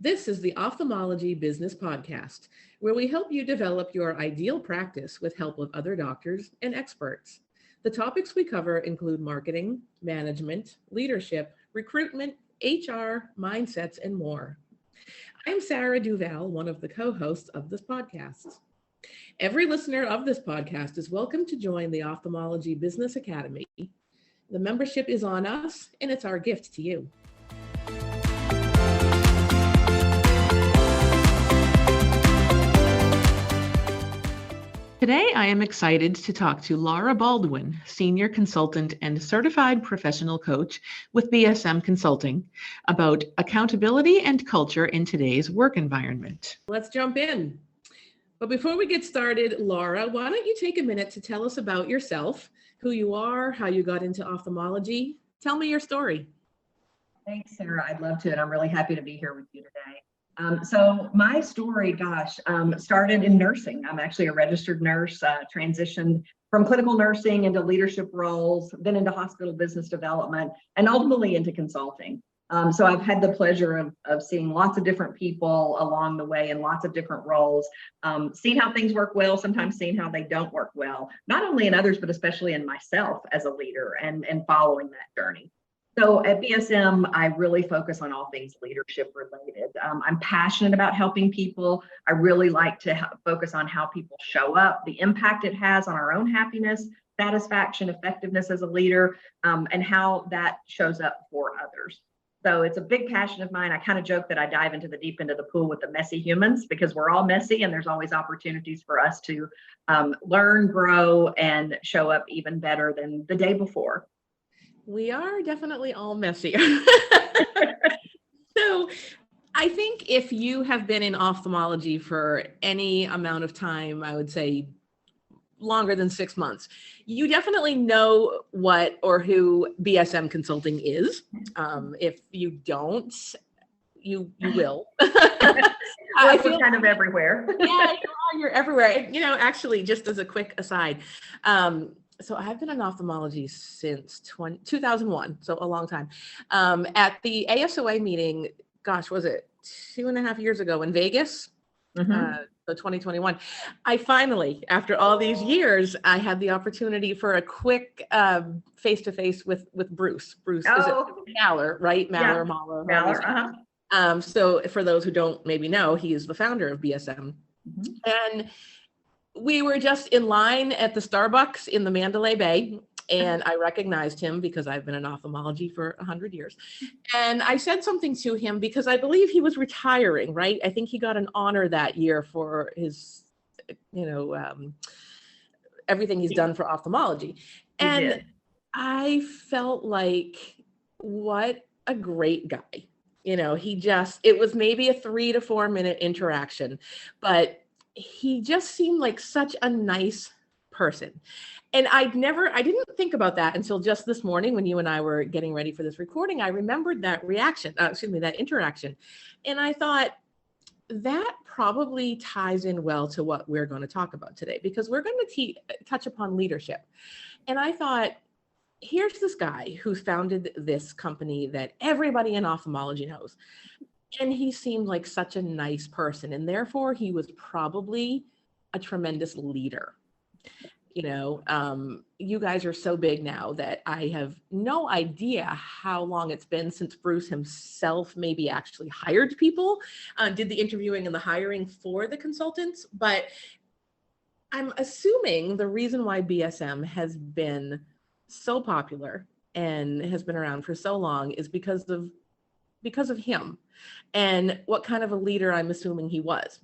This is the Ophthalmology Business Podcast, where we help you develop your ideal practice with help of other doctors and experts. The topics we cover include marketing, management, leadership, recruitment, HR, mindsets, and more. I'm Sarah Duval, one of the co-hosts of this podcast. Every listener of this podcast is welcome to join the Ophthalmology Business Academy. The membership is on us, and it's our gift to you. Today, I am excited to talk to Laura Baldwin, Senior Consultant and Certified Professional Coach with BSM Consulting, about accountability and culture in today's work environment. Let's jump in. But before we get started, Laura, why don't you take a minute to tell us about yourself, who you are, how you got into ophthalmology? Tell me your story. Thanks, Sarah. I'd love to, and I'm really happy to be here with you today. So my story, started in nursing. I'm actually a registered nurse, transitioned from clinical nursing into leadership roles, then into hospital business development, and ultimately into consulting. So I've had the pleasure of seeing lots of different people along the way in lots of different roles, seeing how things work well, sometimes seeing how they don't work well, not only in others, but especially in myself as a leader and following that journey. So at BSM, I really focus on all things leadership related. I'm passionate about helping people. I really like to focus on how people show up, the impact it has on our own happiness, satisfaction, effectiveness as a leader, and how that shows up for others. So it's a big passion of mine. I kind of joke that I dive into the deep end of the pool with the messy humans because we're all messy and there's always opportunities for us to learn, grow, and show up even better than the day before. We are definitely all messy. So I think if you have been in ophthalmology for any amount of time, I would say longer than 6 months, you definitely know what or who BSM Consulting is. If you don't, you will. I feel kind of everywhere. Yeah, you're everywhere. Actually, just as a quick aside, so I've been in ophthalmology since 2001, so a long time. At the ASOA meeting, was it 2.5 years ago in Vegas? So 2021, I finally, after all these years, I had the opportunity for a quick face-to-face with Bruce. Bruce, is it Maller, right? Maller, yeah. Maller. So for those who don't maybe know, he is the founder of BSM. And we were just in line at the Starbucks in the Mandalay Bay, and I recognized him because I've been in ophthalmology for 100 years. And I said something to him because I believe he was retiring, right? I think he got an honor that year for his, everything he's done for ophthalmology. And I felt like, what a great guy. It was maybe a 3 to 4 minute interaction, but he just seemed like such a nice person. And I didn't think about that until just this morning when you and I were getting ready for this recording. I remembered that that interaction. And I thought that probably ties in well to what we're going to talk about today, because we're going to touch upon leadership. And I thought, here's this guy who founded this company that everybody in ophthalmology knows. And he seemed like such a nice person, and therefore he was probably a tremendous leader. You guys are so big now that I have no idea how long it's been since Bruce himself maybe actually hired people, did the interviewing and the hiring for the consultants. But I'm assuming the reason why BSM has been so popular and has been around for so long is because of him and what kind of a leader I'm assuming he was.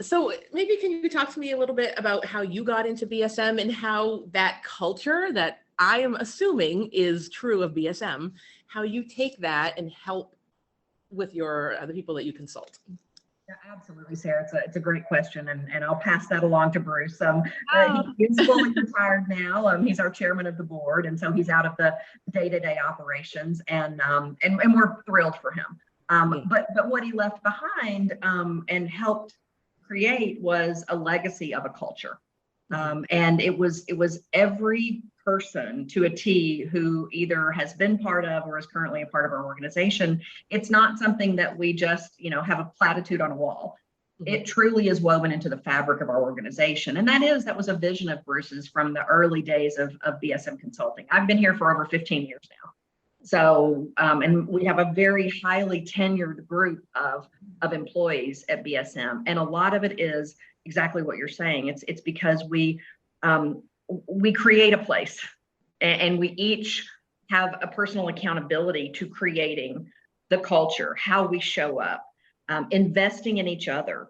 So maybe can you talk to me a little bit about how you got into BSM and how that culture that I am assuming is true of BSM, how you take that and help with the people that you consult? Yeah, absolutely, Sarah. It's a great question, and I'll pass that along to Bruce. He is fully retired now. He's our chairman of the board, and so he's out of the day-to-day operations, and we're thrilled for him. But what he left behind and helped create was a legacy of a culture, and it was every person to a T who either has been part of or is currently a part of our organization. It's not something that we just, have a platitude on a wall. It truly is woven into the fabric of our organization. And that was a vision of Bruce's from the early days of BSM Consulting. I've been here for over 15 years now. So, and we have a very highly tenured group of employees at BSM. And a lot of it is exactly what you're saying. It's because we create a place, and we each have a personal accountability to creating the culture, how we show up, investing in each other,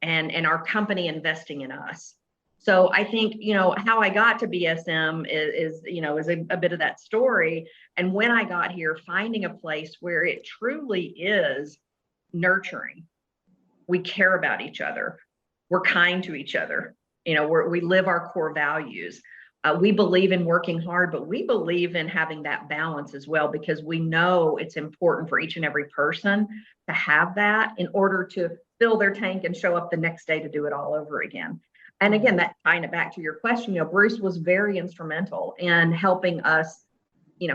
and our company investing in us. So I think, how I got to BSM is a bit of that story. And when I got here, finding a place where it truly is nurturing. We care about each other. We're kind to each other. We live our core values. We believe in working hard, but we believe in having that balance as well, because we know it's important for each and every person to have that in order to fill their tank and show up the next day to do it all over again. And again, that tying it back to your question, Bruce was very instrumental in helping us,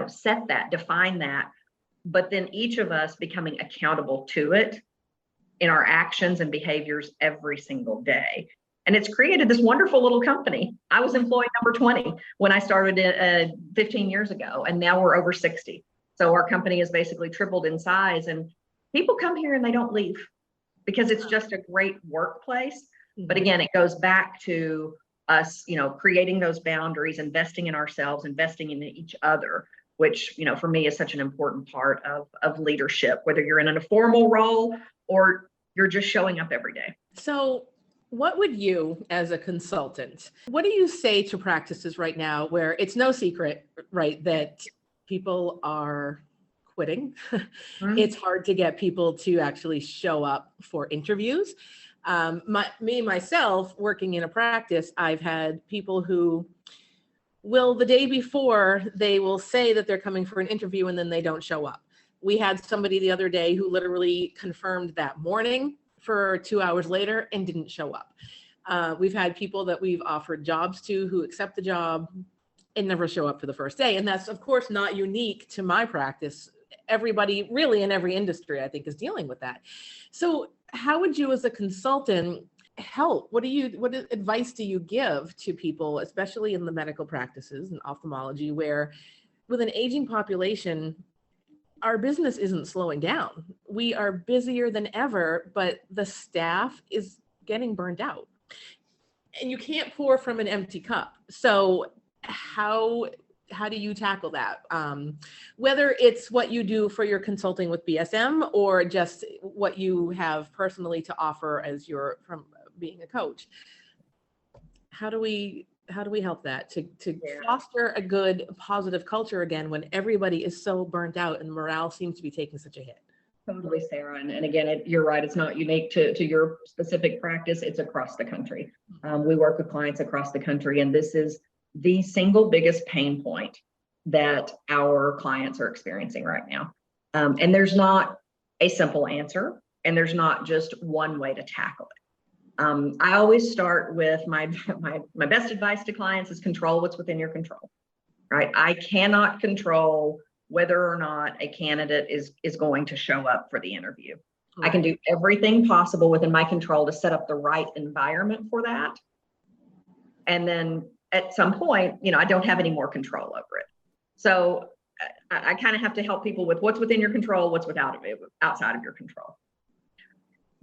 set that, define that, but then each of us becoming accountable to it in our actions and behaviors every single day. And it's created this wonderful little company. I was employee number 20 when I started 15 years ago, and now we're over 60. So our company has basically tripled in size, and people come here and they don't leave because it's just a great workplace. But again, it goes back to us, creating those boundaries, investing in ourselves, investing in each other, which, for me is such an important part of leadership, whether you're in a formal role or you're just showing up every day. So what would you, as a consultant, what do you say to practices right now where it's no secret, right, that people are quitting? It's hard to get people to actually show up for interviews. Myself, working in a practice, I've had people who will, the day before, they will say that they're coming for an interview and then they don't show up. We had somebody the other day who literally confirmed that morning for 2 hours later and didn't show up. We've had people that we've offered jobs to who accept the job and never show up for the first day. And that's, of course, not unique to my practice. Everybody really in every industry, I think, is dealing with that. So how would you as a consultant help? What advice do you give to people, especially in the medical practices and ophthalmology, where with an aging population, our business isn't slowing down. We are busier than ever, but the staff is getting burned out. And you can't pour from an empty cup. So how do you tackle that? Whether it's what you do for your consulting with BSM or just what you have personally to offer as from being a coach. How do we help that to foster a good, positive culture again when everybody is so burnt out and morale seems to be taking such a hit? Totally, Sarah. And again, you're right. It's not unique to your specific practice. It's across the country. We work with clients across the country, and this is the single biggest pain point that our clients are experiencing right now. And there's not a simple answer, and there's not just one way to tackle it. I always start with my best advice to clients is control what's within your control, right? I cannot control whether or not a candidate is going to show up for the interview. Right. I can do everything possible within my control to set up the right environment for that. And then at some point, I don't have any more control over it. So I kind of have to help people with what's within your control, what's outside of your control.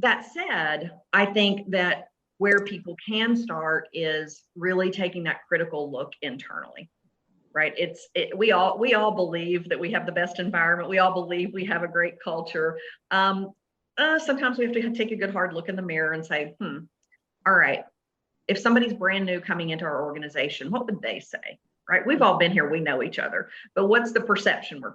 That said, I think that where people can start is really taking that critical look internally, right? We all believe that we have the best environment. We all believe we have a great culture. Sometimes we have to take a good hard look in the mirror and say, all right, if somebody's brand new coming into our organization, what would they say, right? We've all been here, we know each other, but what's the perception we're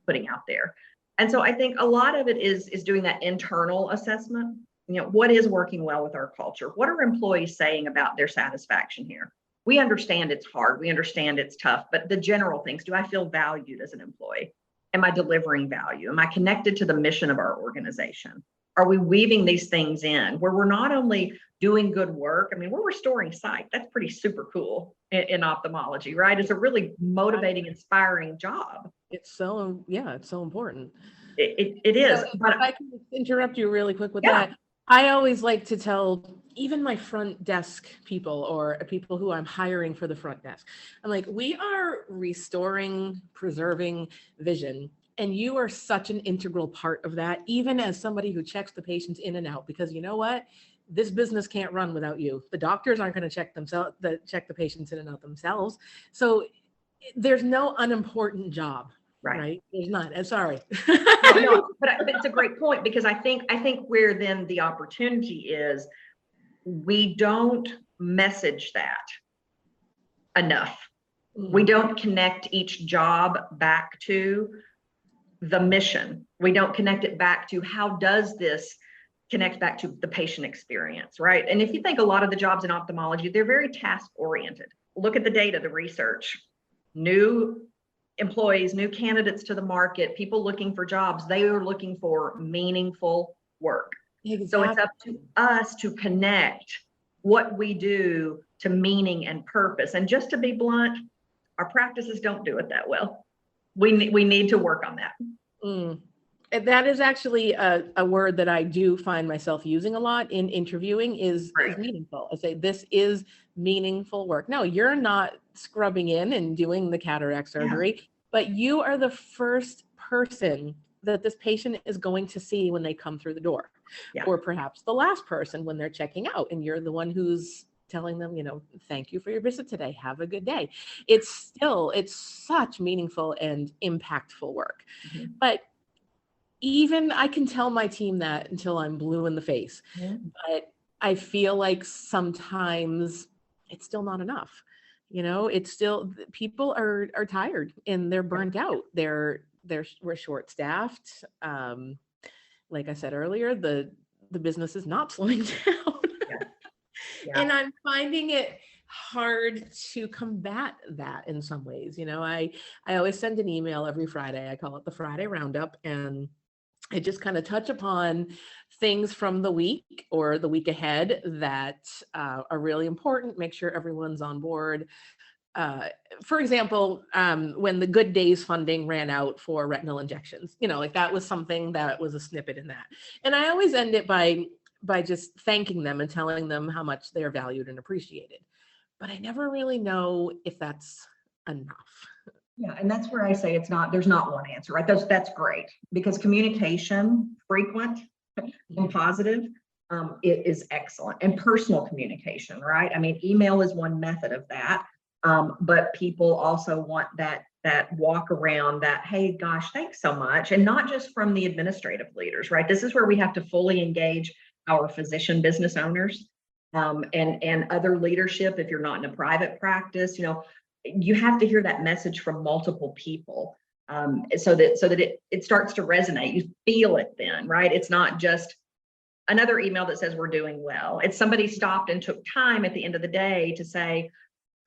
putting out there? And so I think a lot of it is doing that internal assessment. What is working well with our culture? What are employees saying about their satisfaction here? We understand it's hard. We understand it's tough, but the general things, do I feel valued as an employee? Am I delivering value? Am I connected to the mission of our organization? are we weaving these things in where we're not only doing good work? I mean, we're restoring sight. That's pretty super cool in ophthalmology, right? It's a really motivating, inspiring job. It's so, yeah, it's so important. It is. So But if I can interrupt you really quick with yeah. that, I always like to tell even my front desk people or people who I'm hiring for the front desk, I'm like, we are restoring, preserving vision. And you are such an integral part of that, even as somebody who checks the patients in and out, because you know what? This business can't run without you. The doctors aren't going to check the patients in and out themselves. So there's no unimportant job. Right. There's not. I'm sorry. No, but it's a great point, because I think where then the opportunity is, we don't message that enough. We don't connect each job back to the mission. We don't connect it back to how does this connect back to the patient experience, right? And if you think a lot of the jobs in ophthalmology, they're very task oriented. Look at the data, the research, new employees, new candidates to the market, people looking for jobs, they are looking for meaningful work. Exactly. So it's up to us to connect what we do to meaning and purpose. And just to be blunt, our practices don't do it that well. We need to work on that. And that is actually a word that I do find myself using a lot in interviewing is meaningful. I say, this is meaningful work. No, you're not scrubbing in and doing the cataract surgery, but you are the first person that this patient is going to see when they come through the door, or perhaps the last person when they're checking out, and you're the one who's telling them, thank you for your visit today. Have a good day. It's such meaningful and impactful work. But even I can tell my team that until I'm blue in the face, but I feel like sometimes it's still not enough. It's still, people are tired and they're burnt out. We're short staffed. Like I said earlier, the business is not slowing down. And I'm finding it hard to combat that in some ways. I always send an email every Friday. I call it the Friday Roundup, and I just kind of touch upon things from the week or the week ahead that are really important, make sure everyone's on board. For example, when the Good Days funding ran out for retinal injections, like that was something that was a snippet in that. And I always end it by just thanking them and telling them how much they're valued and appreciated. But I never really know if that's enough. Yeah, and that's where I say there's not one answer, right? That's great, because communication, frequent and positive, it is excellent. And personal communication, right? I mean, email is one method of that, but people also want that walk around, that, hey, gosh, thanks so much. And not just from the administrative leaders, right? This is where we have to fully engage our physician business owners, and other leadership. If you're not in a private practice, you have to hear that message from multiple people, so that it starts to resonate. You feel it then, right? It's not just another email that says we're doing well. It's somebody stopped and took time at the end of the day to say,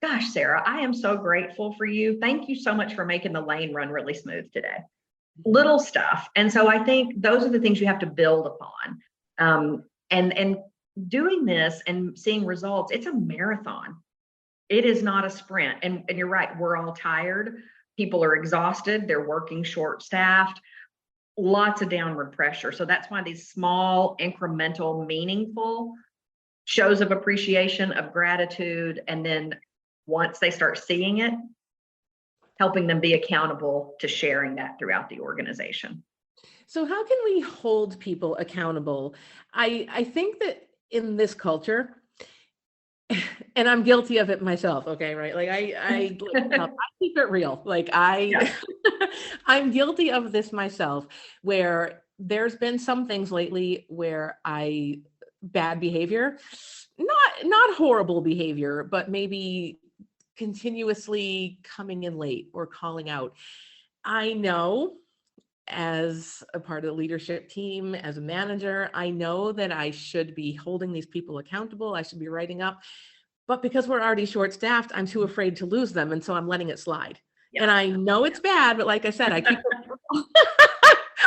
gosh, Sarah, I am so grateful for you. Thank you so much for making the lane run really smooth today. Little stuff. And so I think those are the things you have to build upon. And doing this and seeing results, it's a marathon. It is not a sprint. And you're right, we're all tired. People are exhausted. They're working short-staffed, lots of downward pressure. So that's why these small, incremental, meaningful shows of appreciation, of gratitude, and then once they start seeing it, helping them be accountable to sharing that throughout the organization. So how can we hold people accountable? I think that in this culture, and I'm guilty of it myself, okay, right? Like I keep it real. Like I'm guilty of this myself, where there's been some things lately where bad behavior, not horrible behavior, but maybe continuously coming in late or calling out. I know, as a part of the leadership team, as a manager, I know that I should be holding these people accountable. I should be writing up, but because we're already short-staffed, I'm too afraid to lose them. And so I'm letting it slide. Yeah. And I know it's bad, but like I said, I keep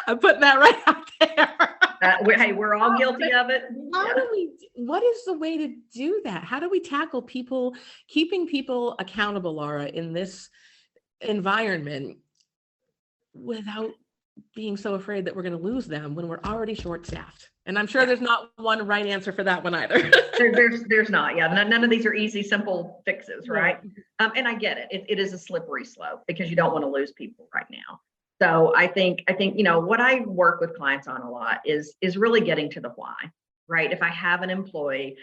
I'm putting that right out there. Hey, we're all guilty of it. How do we, what is the way to do that? How do we tackle people, keeping people accountable, Laura, in this environment without being so afraid that we're going to lose them when we're already short-staffed? And I'm sure there's not one right answer for that one either. There's not. Yeah, none of these are easy, simple fixes, right? And I get it. It is a slippery slope because you don't want to lose people right now. So I think what I work with clients on a lot is really getting to the why, right? If I have an employee,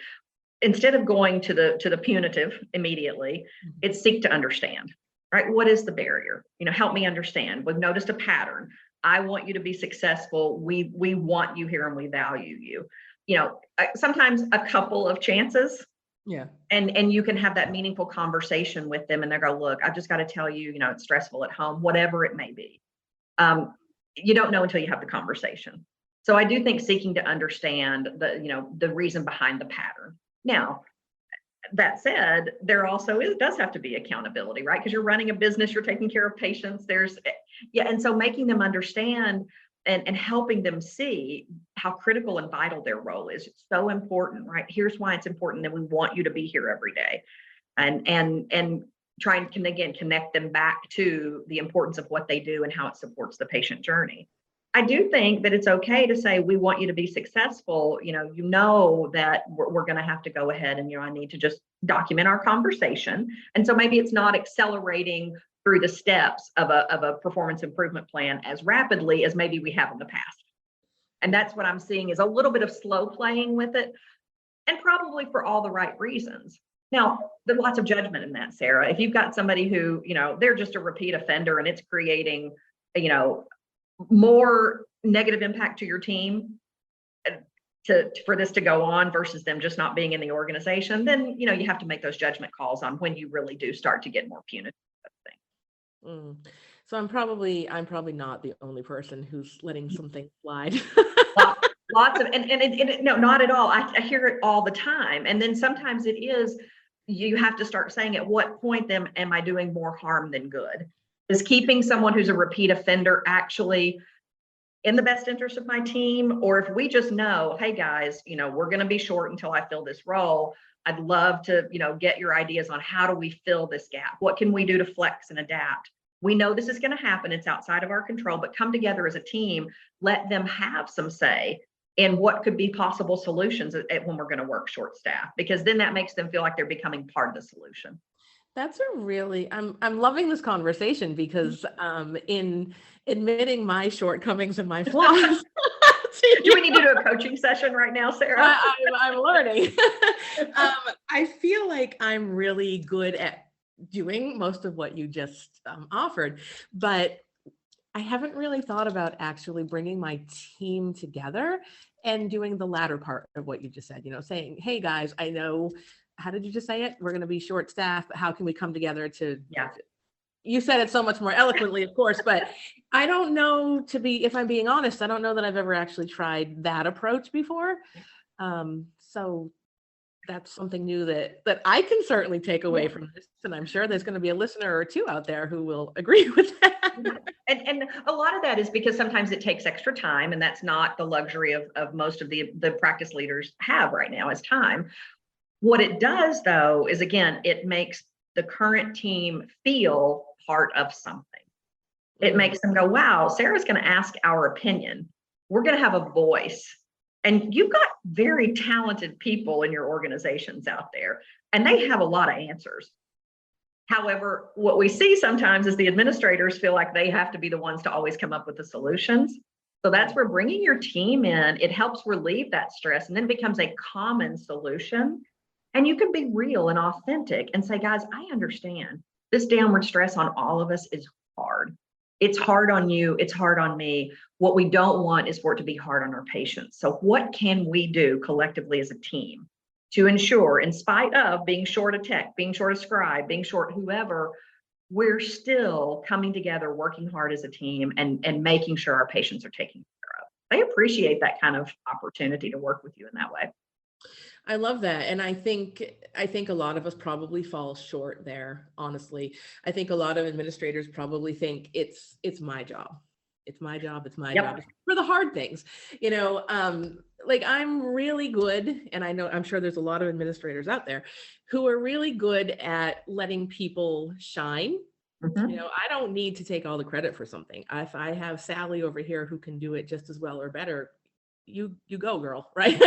instead of going to the punitive immediately, it's seek to understand, right? What is the barrier? Help me understand. We've noticed a pattern. I want you to be successful. We want you here and we value you. Sometimes a couple of chances. Yeah. And you can have that meaningful conversation with them and they go, look, I've just got to tell you, it's stressful at home, whatever it may be. You don't know until you have the conversation. So I do think seeking to understand the reason behind the pattern. Now, that said, there also does have to be accountability, right? Because you're running a business, you're taking care of patients. And so making them understand and helping them see how critical and vital their role is. It's so important, right? Here's why it's important that we want you to be here every day, and trying to again connect them back to the importance of what they do and how it supports the patient journey. I do think that it's okay to say, we want you to be successful. That we're going to have to go ahead and, I need to just document our conversation. And so maybe it's not accelerating through the steps of a performance improvement plan as rapidly as maybe we have in the past. And that's what I'm seeing is a little bit of slow playing with it, and probably for all the right reasons. Now, there's lots of judgment in that, Sarah. If you've got somebody who, they're just a repeat offender and it's creating, more negative impact to your team for this to go on versus them just not being in the organization, then, you have to make those judgment calls on when you really do start to get more punitive things. So I'm probably not the only person who's letting something slide. Lots of, no, not at all. I hear it all the time. And then sometimes it is, you have to start saying, at what point am I doing more harm than good? Is keeping someone who's a repeat offender actually in the best interest of my team? Or if we just know, hey guys, we're going to be short until I fill this role. I'd love to, get your ideas on how do we fill this gap? What can we do to flex and adapt? We know this is going to happen. It's outside of our control, but come together as a team, let them have some say in what could be possible solutions when we're going to work short staff, because then that makes them feel like they're becoming part of the solution. That's a really, I'm loving this conversation because in admitting my shortcomings and my flaws. Do we need to do a coaching session right now, Sarah? I'm learning. I feel like I'm really good at doing most of what you just offered, but I haven't really thought about actually bringing my team together and doing the latter part of what you just said, saying, hey guys, I know, how did you just say it? We're going to be short staffed, but how can we come together to, you said it so much more eloquently, of course, but I don't know, if I'm being honest, I don't know that I've ever actually tried that approach before. So that's something new that I can certainly take away from this. And I'm sure there's going to be a listener or two out there who will agree with that. And a lot of that is because sometimes it takes extra time, and that's not the luxury of most of the practice leaders have right now is time. What it does, though, is, again, it makes the current team feel part of something. It makes them go, wow, Sarah's going to ask our opinion. We're going to have a voice. And you've got very talented people in your organizations out there, and they have a lot of answers. However, what we see sometimes is the administrators feel like they have to be the ones to always come up with the solutions. So that's where bringing your team in, it helps relieve that stress, and then it becomes a common solution. And you can be real and authentic and say, guys, I understand this downward stress on all of us is hard. It's hard on you. It's hard on me. What we don't want is for it to be hard on our patients. So what can we do collectively as a team to ensure, in spite of being short a tech, being short a scribe, being short whoever, we're still coming together, working hard as a team and making sure our patients are taken care of. They appreciate that kind of opportunity to work with you in that way. I love that. And I think a lot of us probably fall short there, honestly. I think a lot of administrators probably think it's my job. It's my job. It's my Yep. job. For the hard things, like I'm really good, and I'm sure there's a lot of administrators out there who are really good at letting people shine. Mhm. I don't need to take all the credit for something. If I have Sally over here who can do it just as well or better, you go, girl, right?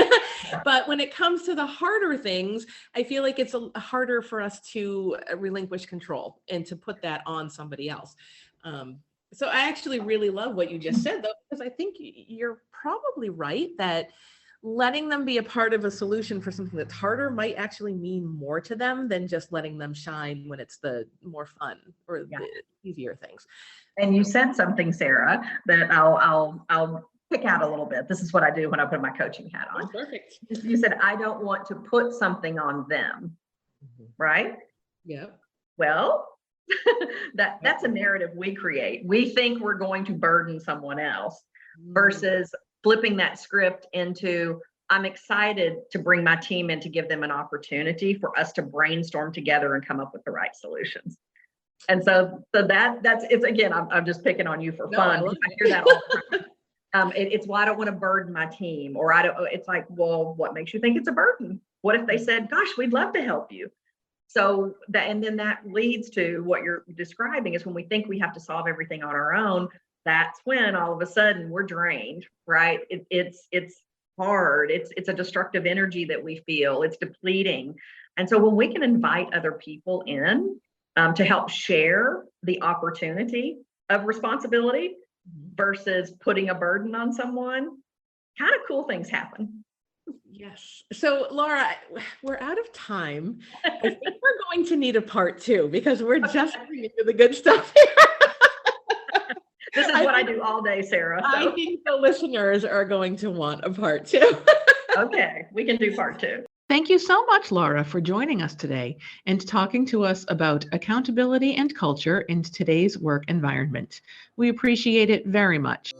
But when it comes to the harder things, I feel like it's harder for us to relinquish control and to put that on somebody else. So I actually really love what you just said, though, because I think you're probably right that letting them be a part of a solution for something that's harder might actually mean more to them than just letting them shine when it's the more fun or Yeah. the easier things. And you said something, Sarah, that I'll pick out a little bit. This is what I do when I put my coaching hat on. Oh, perfect. You said, I don't want to put something on them, right? Yeah. Well, that's a narrative we create. We think we're going to burden someone else versus flipping that script into, I'm excited to bring my team in to give them an opportunity for us to brainstorm together and come up with the right solutions. And so that's it's again, I'm just picking on you for fun. I hear that all the time. It's why I don't want to burden my team, or it's like, well, what makes you think it's a burden? What if they said, gosh, we'd love to help you? So and then that leads to what you're describing is when we think we have to solve everything on our own, that's when all of a sudden we're drained, right? It's hard. It's a destructive energy that we feel. It's depleting. And so when we can invite other people in to help share the opportunity of responsibility versus putting a burden on someone, kind of cool things happen. Yes. So Laura, we're out of time. I think we're going to need a part 2 because we're just getting into the good stuff here. This is what I do all day, Sarah. So. I think the listeners are going to want a part 2. Okay, we can do part 2. Thank you so much, Laura, for joining us today and talking to us about accountability and culture in today's work environment. We appreciate it very much.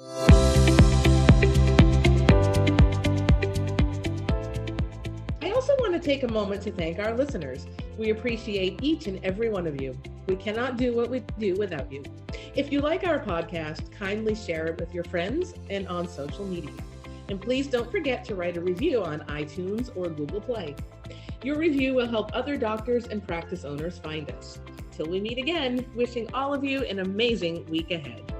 I also want to take a moment to thank our listeners. We appreciate each and every one of you. We cannot do what we do without you. If you like our podcast, kindly share it with your friends and on social media. And please don't forget to write a review on iTunes or Google Play. Your review will help other doctors and practice owners find us. Till we meet again, wishing all of you an amazing week ahead.